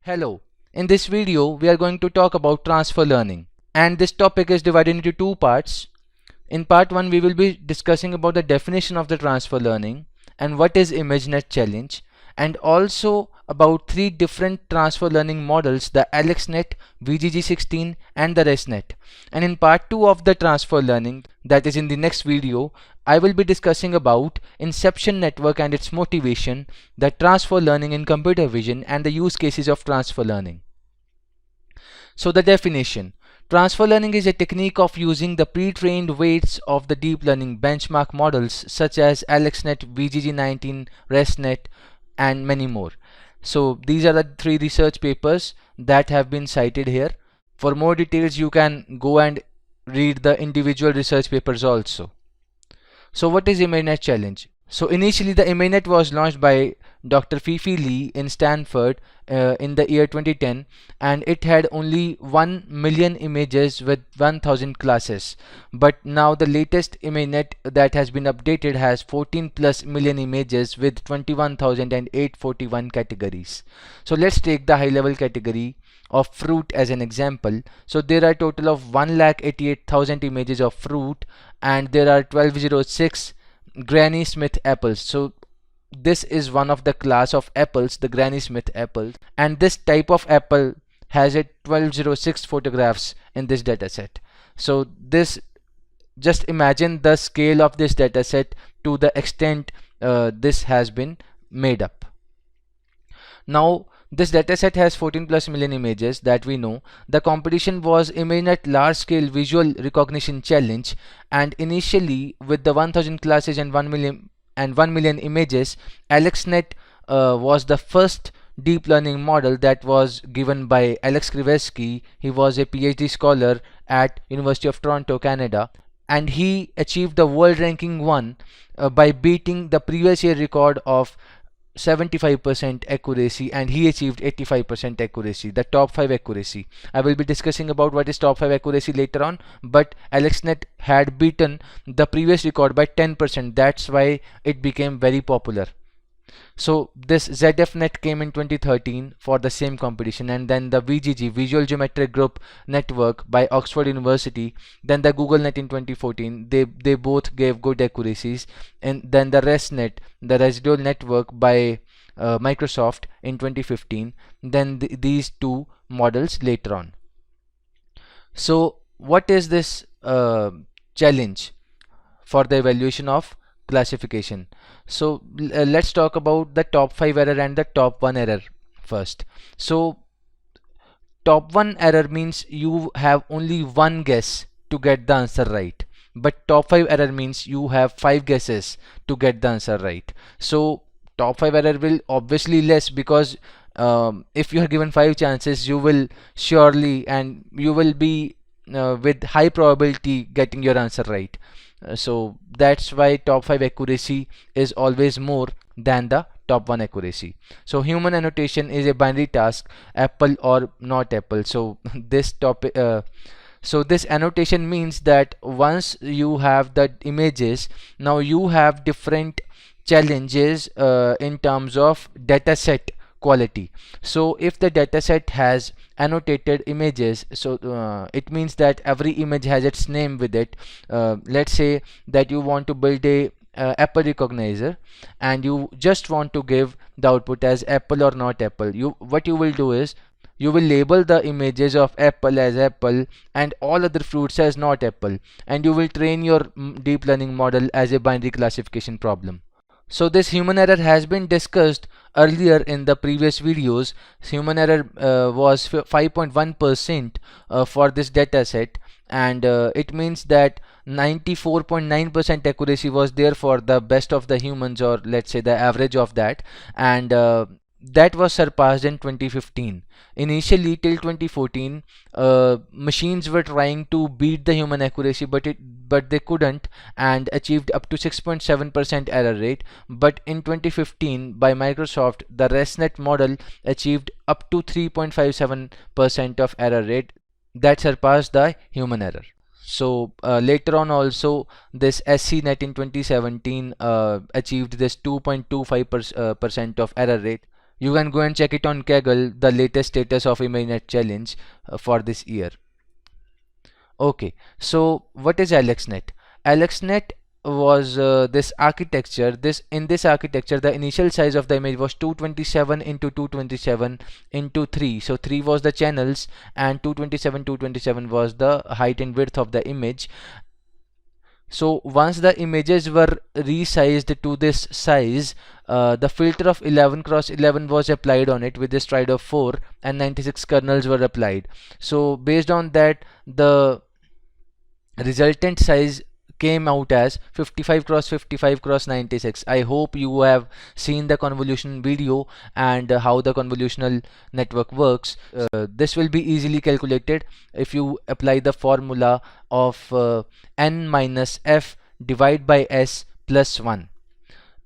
Hello, in this video we are going to talk about transfer learning, and this topic is divided into two parts. In part 1 we will be discussing about the definition of the transfer learning and what is ImageNet challenge, and also about three different transfer learning models, the AlexNet, VGG16 and the ResNet. And in part 2 of the transfer learning, that is in the next video, I will be discussing about inception network and its motivation, the transfer learning in computer vision and the use cases of transfer learning. So the definition. Transfer learning is a technique of using the pre-trained weights of the deep learning benchmark models such as AlexNet, VGG19, ResNet and many more. So these are the three research papers that have been cited here. For more details you can go and read the individual research papers also. So what is ImageNet challenge? So initially the ImageNet was launched by Dr. Fifi Lee in Stanford in the year 2010, and it had only 1 million images with 1000 classes. But now the latest ImageNet that has been updated has 14 plus million images with 21,841 categories. So let's take the high level category of fruit as an example. So there are a total of 1,88,000 images of fruit, and there are 1206 Granny Smith apples. So this is one of the class of apples, the Granny Smith apple, and this type of apple has a 1206 photographs in this dataset. So this, just imagine the scale of this dataset to the extent this has been made up. Now this dataset has 14 plus million images that we know. The competition was ImageNet large scale visual recognition challenge, and initially with the 1000 classes and 1 million images, AlexNet was the first deep learning model that was given by Alex Krivetsky. He was a PhD scholar at University of Toronto, Canada, and he achieved the world ranking 1 by beating the previous year record of 75% accuracy, and he achieved 85% accuracy, the top 5 accuracy. I will be discussing about what is top 5 accuracy later on, but AlexNet had beaten the previous record by 10%. That's why it became very popular. So this ZFNet came in 2013 for the same competition, and then the VGG, Visual Geometric Group Network by Oxford University, then the GoogleNet in 2014. They both gave good accuracies, and then the ResNet, the Residual Network by Microsoft in 2015. Then these two models later on. So what is this challenge for the evaluation of classification? So let's talk about the top 5 error and the top 1 error first. So top 1 error means you have only one guess to get the answer right, but top 5 error means you have 5 guesses to get the answer right. So top 5 error will obviously less, because if you are given 5 chances, you will surely, and you will be with high probability getting your answer right. So that's why top 5 accuracy is always more than the top 1 accuracy. So human annotation is a binary task, apple or not apple. So this topic so this annotation means that once you have the images, now you have different challenges in terms of dataset quality. So if the dataset has annotated images, so it means that every image has its name with it. Let's say that you want to build a apple recognizer, and you just want to give the output as apple or not apple. What you will do is you will label the images of apple as apple and all other fruits as not apple, and you will train your deep learning model as a binary classification problem. So this human error has been discussed earlier in the previous videos. Human error was 5.1% for this dataset, and it means that 94.9% accuracy was there for the best of the humans, or let's say the average of that, and that was surpassed in 2015. Initially till 2014, machines were trying to beat the human accuracy, but they couldn't, and achieved up to 6.7% error rate. But in 2015 by Microsoft, the ResNet model achieved up to 3.57% of error rate, that surpassed the human error. So later on also this SCNet in 2017 achieved this 2.25% of error rate. You can go and check it on Kaggle, the latest status of ImageNet challenge for this year. Okay, so what is AlexNet? AlexNet was this architecture. In this architecture, the initial size of the image was 227 into 227 into 3. So 3 was the channels, and 227 was the height and width of the image. So once the images were resized to this size, the filter of 11 cross 11 was applied on it with the stride of 4, and 96 kernels were applied. So based on that, the resultant size came out as 55 cross 55 cross 96. I hope you have seen the convolution video and how the convolutional network works. This will be easily calculated if you apply the formula of n minus f divided by s plus 1,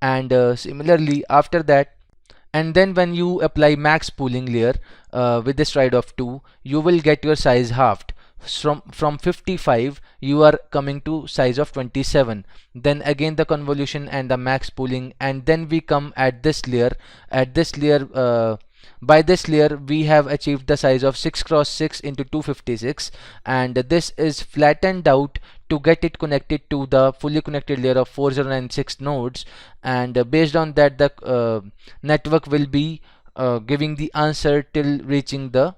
and similarly after that, and then when you apply max pooling layer with the stride of 2, you will get your size halved. From 55 you are coming to size of 27. Then again the convolution and the max pooling, and then we come at this layer. By this layer we have achieved the size of 6 cross 6 into 256, and this is flattened out to get it connected to the fully connected layer of 4096 nodes, and based on that the network will be giving the answer till reaching the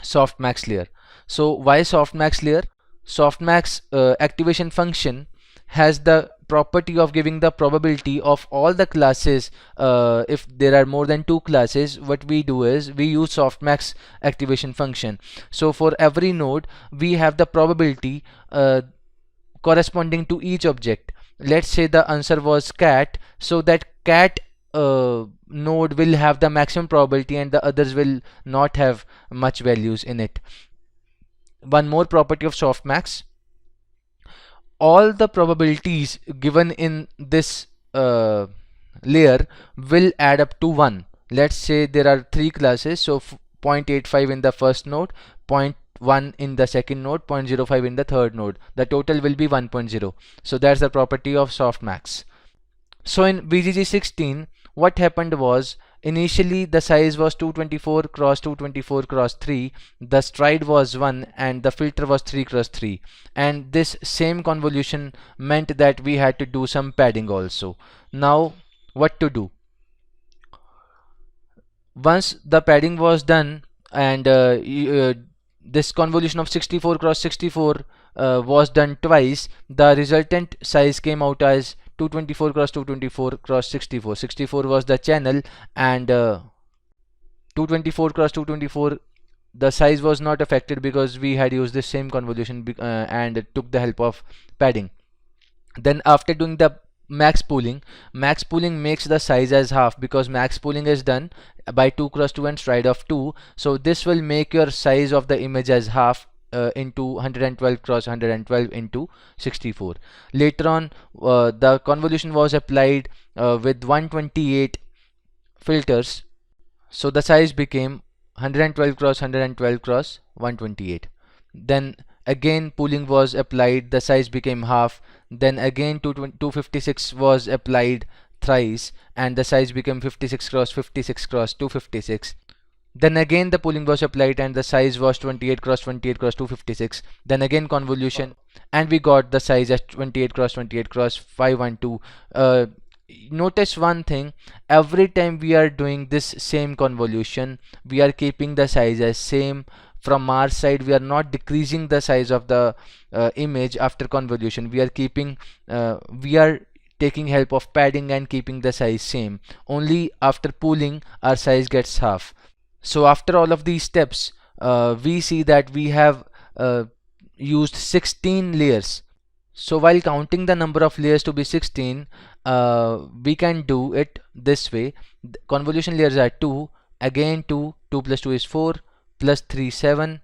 softmax layer. So why softmax layer? Softmax activation function has the property of giving the probability of all the classes. If there are more than 2 classes, what we do is we use softmax activation function. So for every node we have the probability corresponding to each object. Let's say the answer was cat, so that cat node will have the maximum probability and the others will not have much values in it. One more property of softmax: all the probabilities given in this layer will add up to 1. Let's say there are 3 classes, so 0.85 in the first node, 0.1 in the second node, 0.05 in the third node. The total will be 1.0. So that's the property of softmax. So in VGG16, what happened was, initially the size was 224 cross 224 cross 3, the stride was 1, and the filter was 3 cross 3, and this same convolution meant that we had to do some padding also. Now what to do? Once the padding was done, and this convolution of 64 cross 64 was done twice, the resultant size came out as 224 cross 224 cross 64. 64 was the channel, and 224 cross 224, the size was not affected because we had used the same convolution and took the help of padding. Then after doing the max pooling makes the size as half, because max pooling is done by 2 cross 2 and stride of 2. So this will make your size of the image as half into 112 cross 112 into 64. Later on the convolution was applied with 128 filters, so the size became 112 cross 112 cross 128. Then again pooling was applied, the size became half. Then again 256 was applied thrice, and the size became 56 cross 56 cross 256. Then again the pooling was applied and the size was 28 cross 256. Then again convolution, and we got the size as 28 cross 512. Notice one thing: every time we are doing this same convolution, we are keeping the size as same. From our side, we are not decreasing the size of the image after convolution. We are taking help of padding and keeping the size same. Only after pooling our size gets half. So after all of these steps, we see that we have used 16 layers. So while counting the number of layers to be 16, we can do it this way. The convolution layers are 2, again 2 plus 2 is 4, plus 3 7,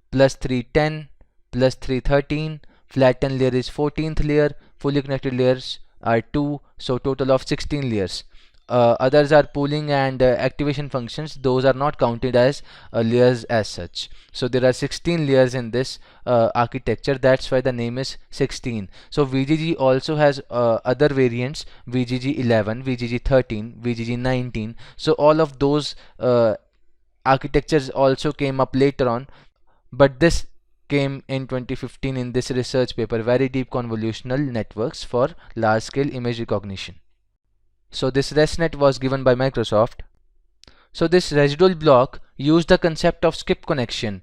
plus 3 10, plus 3 13. Flattened layer is 14th layer. Fully connected layers are 2, so total of 16 layers. others are pooling and activation functions. Those are not counted as layers as such. So there are 16 layers in this architecture. That's why the name is 16. So VGG also has other variants: VGG 11, VGG 13, VGG 19. So all of those architectures also came up later on, but this came in 2015 in this research paper, Very Deep Convolutional Networks for Large Scale Image Recognition. So this ResNet was given by Microsoft. So this residual block used the concept of skip connection.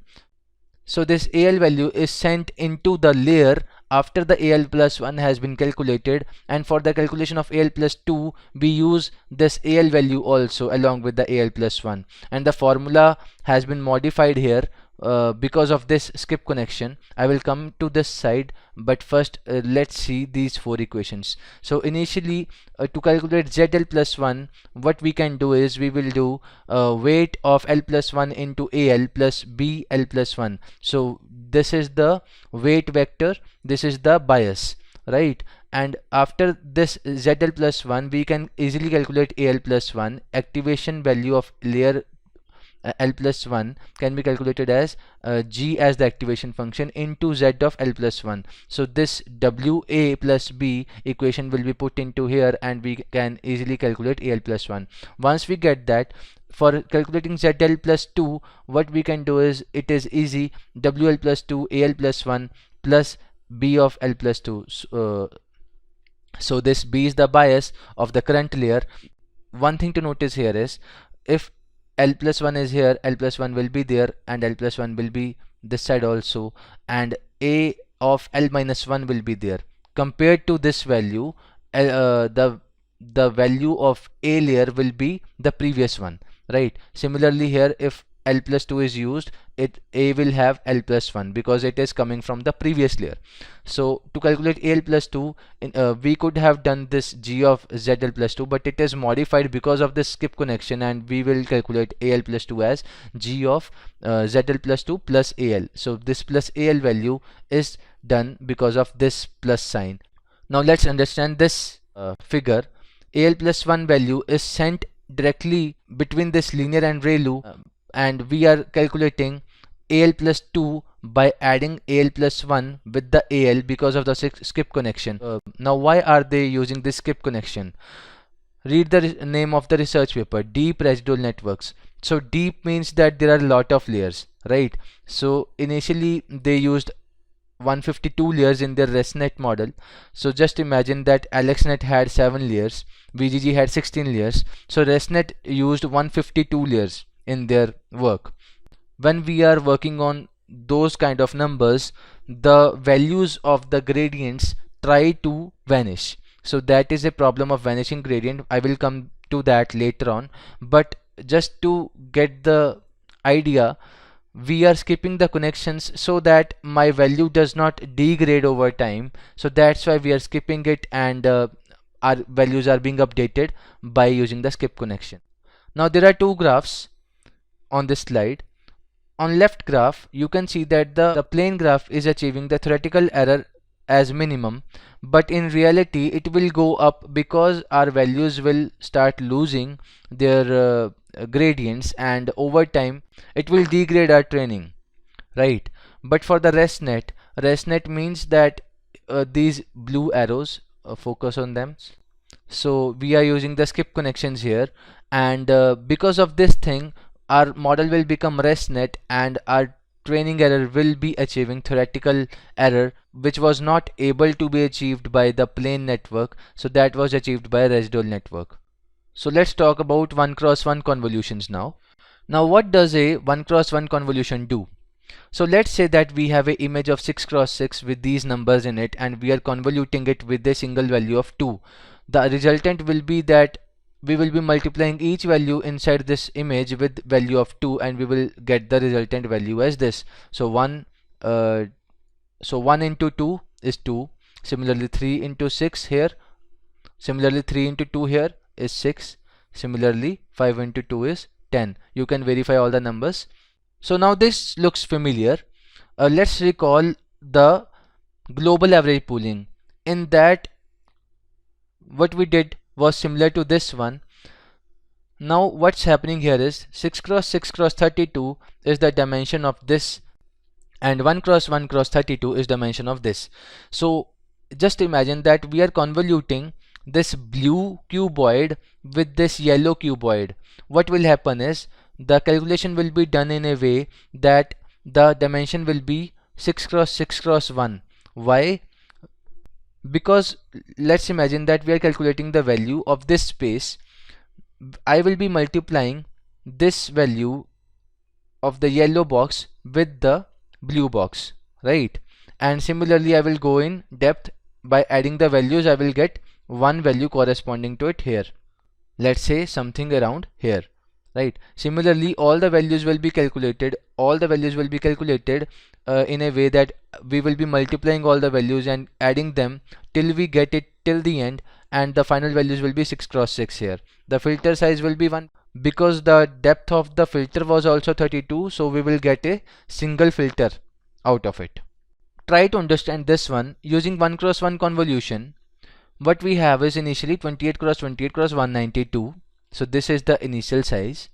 So this AL value is sent into the layer after the AL plus 1 has been calculated, and for the calculation of AL plus 2 we use this AL value also along with the AL plus 1, and the formula has been modified here because of this skip connection. I will come to this side, but first let's see these four equations. So initially to calculate ZL plus 1, what we can do is we will do weight of L plus 1 into AL plus BL plus 1. So this is the weight vector, this is the bias, right? And after this ZL plus 1 we can easily calculate AL plus 1. Activation value of layer L plus 1 can be calculated as G as the activation function into Z of L plus 1. So this WA plus B equation will be put into here, and we can easily calculate AL plus 1. Once we get that, for calculating ZL plus 2, what we can do is, it is easy: WL plus 2 AL plus 1 plus B of L plus 2. So this B is the bias of the current layer. One thing to notice here is, if L plus 1 is here, L plus 1 will be there, and L plus 1 will be this side also, and A of L minus 1 will be there. Compared to this value, the value of A layer will be the previous one, right? Similarly here, if L plus 2 is used, A will have L plus 1 because it is coming from the previous layer. So to calculate AL plus 2, we could have done this G of ZL plus 2, but it is modified because of this skip connection, and we will calculate AL plus 2 as G of ZL plus 2 plus AL. So this plus AL value is done because of this plus sign. Now let's understand this figure. AL plus 1 value is sent directly between this linear and ReLU, and we are calculating AL plus 2 by adding AL plus 1 with the AL because of the skip connection. Now why are they using this skip connection? Read the name of the research paper: Deep Residual Networks. So deep means that there are a lot of layers, right? So initially they used 152 layers in their ResNet model. So just imagine that AlexNet had 7 layers, VGG had 16 layers. So ResNet used 152 layers in their work. When we are working on those kind of numbers, the values of the gradients try to vanish. So that is a problem of vanishing gradient. I will come to that later on, but just to get the idea, we are skipping the connections so that my value does not degrade over time. So that's why we are skipping it, and our values are being updated by using the skip connection. Now there are two graphs on this slide. On left graph you can see that the plane graph is achieving the theoretical error as minimum, but in reality it will go up because our values will start losing their gradients, and over time it will degrade our training, right? But for the ResNet means that these blue arrows, focus on them. So we are using the skip connections here, and because of this thing our model will become ResNet, and our training error will be achieving theoretical error, which was not able to be achieved by the plane network. So that was achieved by a residual network. So let's talk about 1x1 convolutions now. Now what does a 1x1 convolution do? So let's say that we have an image of 6x6 with these numbers in it, and we are convoluting it with a single value of 2. The resultant will be that we will be multiplying each value inside this image with value of 2, and we will get the resultant value as this. So 1 into 2 is 2. Similarly 3 into 6 here. Similarly 3 into 2 here is 6. Similarly 5 into 2 is 10. You can verify all the numbers. So now this looks familiar. Let's recall the global average pooling. In that, what we did was similar to this one. Now what's happening here is 6 cross 6 cross 32 is the dimension of this, and 1 cross 1 cross 32 is dimension of this. So just imagine that we are convoluting this blue cuboid with this yellow cuboid. What will happen is the calculation will be done in a way that the dimension will be 6 cross 6 cross 1. Why? Because let's imagine that we are calculating the value of this space. I will be multiplying this value of the yellow box with the blue box, right? And similarly I will go in depth by adding the values. I will get one value corresponding to it here, let's say something around here, right? Similarly all the values will be calculated, in a way that we will be multiplying all the values and adding them till we get it till the end, and the final values will be 6 cross 6 here. The filter size will be 1 because the depth of the filter was also 32, so we will get a single filter out of it. Try to understand this one using 1 cross 1 convolution. What we have is initially 28 cross 192, so this is the initial size.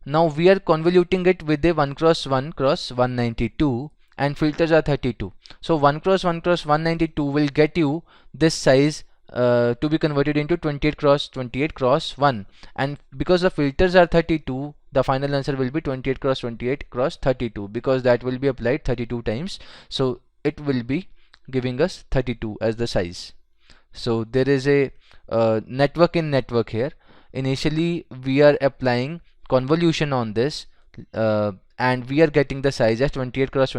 Now we are convoluting it with a 1 cross 192, and filters are 32. So 1 cross 192 will get you this size to be converted into 28 cross 1, and because the filters are 32, the final answer will be 28 cross 32 because that will be applied 32 times, so it will be giving us 32 as the size. So there is a network in network here. Initially we are applying convolution on this and we are getting the size as 28 cross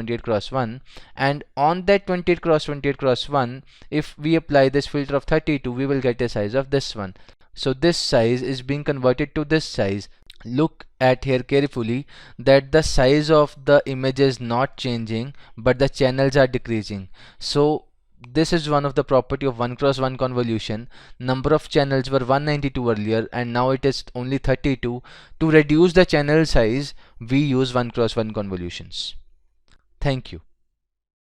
1, and on that 28 cross 1, if we apply this filter of 32, we will get a size of this one. So this size is being converted to this size. Look at here carefully that the size of the image is not changing but the channels are decreasing. So this is one of the property of 1 cross 1 convolution. Number of channels were 192 earlier and now it is only 32. To reduce the channel size we use 1 cross 1 convolutions. Thank you.